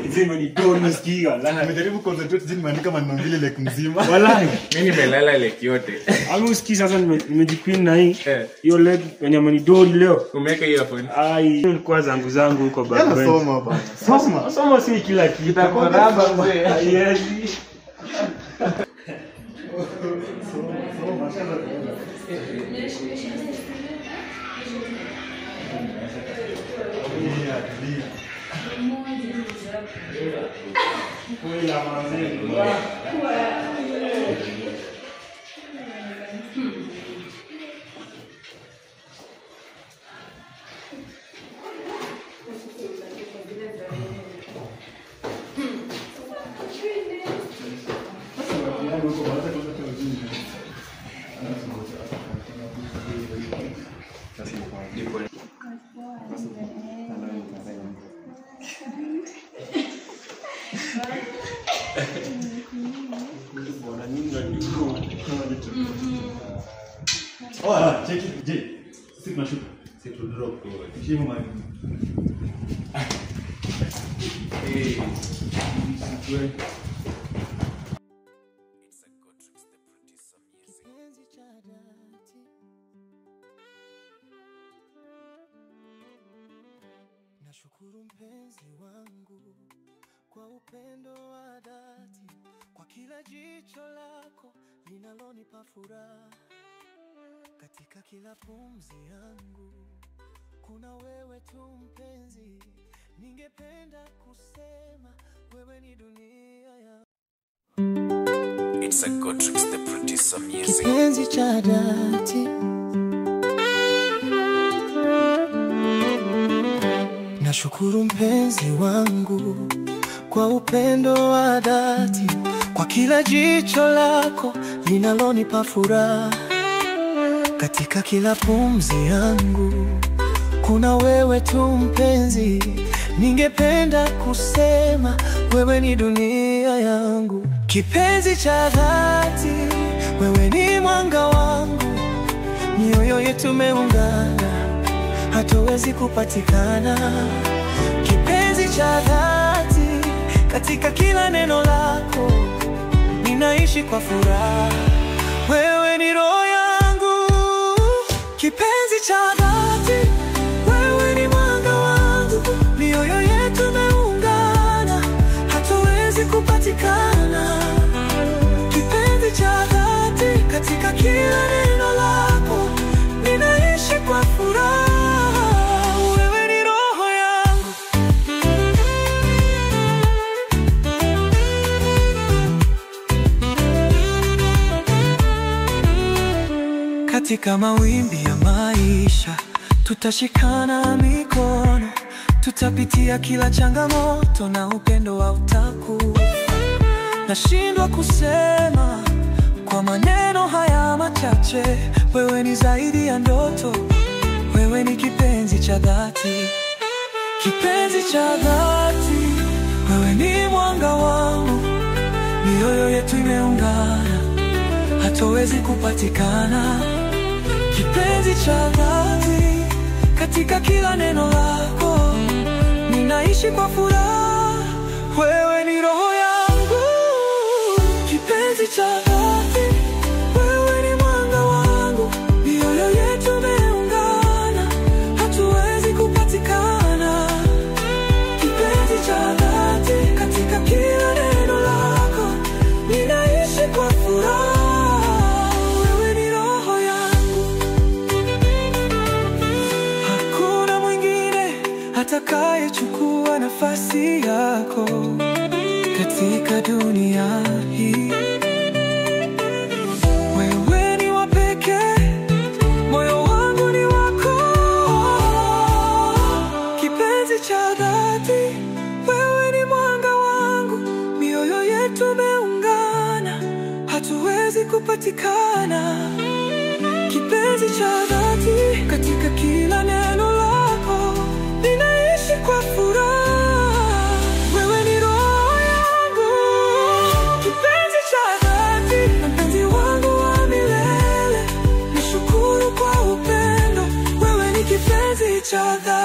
Zima ni tono sikia la. Nimejaribu concentrate zini maandika maneno mbili like mzima. Wallahi mimi nimelala like yote. Amu sikia sasa nimejipin na hii. Hiyo leg yenye manidoli leo. Umeweka earphone. Ai, ilikuwa zangu huko baba. Soma bana. Soma si kila kitu. Kwa raba mzee. Yes. Oh, check it, J. Sit my shoot. Sit to drop. Shimo man. Hey. Nashukuru mpenzi wangu kwa upendo wa dhati, kwa kila jicho lako linalonipa furaha, katika kila pumzi yangu kuna wewe tu mpenzi, ningependa kusema wewe ni dunia ya. It's a good tricks the producer music. Kipenzi cha dhati, nashukuru mpenzi wangu kwa upendo wa dhati, kwa kila jicho lako linalonipa furaha, katika kila pumzi yangu kuna wewe tu mpenzi, ningependa kusema wewe ni dunia yangu. Kipenzi cha dhati, wewe ni mwanga wangu, mioyo yetu meungana, hatuwezi kupatikana. Kipenzi cha dhati, katika kila neno lako ninaishi kwa furaha, wewe ni roho yangu. Kipenzi cha dhati, wewe ni mwanga wangu, mioyo yetu meungana, hatuwezi kupatikana. Kipenzi cha dhati, katika kila neno lako ninaishi kwa furaha, wewe ni roho yangu. Katika mawimbi ya maisha tutashikana mikono, tutapitia kila changamoto na upendo hautakufa. Nashindwa kusema kwa maneno haya machache, wewe ni zaidi ya ndoto, wewe ni kipenzi cha dhati. Kipenzi cha dhati, wewe ni mwanga wangu, mioyo yetu imeungana, hatuwezi kupatikana. Kipenzi cha dhati, katika kila neno lako ninaishi kwa furaha, wewe ni roho yangu. Kipenzi cha dhati, wewe ni mwanga wangu, mioyo yetu imeungana, hatuwezi kupatikana. Kipenzi cha dhati, katika kila neno lako ninaishi kwa furaha, wewe ni roho yangu. Hakuna mwingine atakayechukua nafasi yako katika dunia hii. Wewe ni wa pekee, moyo wangu ni wako. Kipenzi cha dhati, wewe ni mwanga wangu, mioyo yetu meungana, hatuwezi kupatikana. Kipenzi cha dhati, katika kila neno lako ninaishi kwa furaha, wewe ni roho yangu. each other.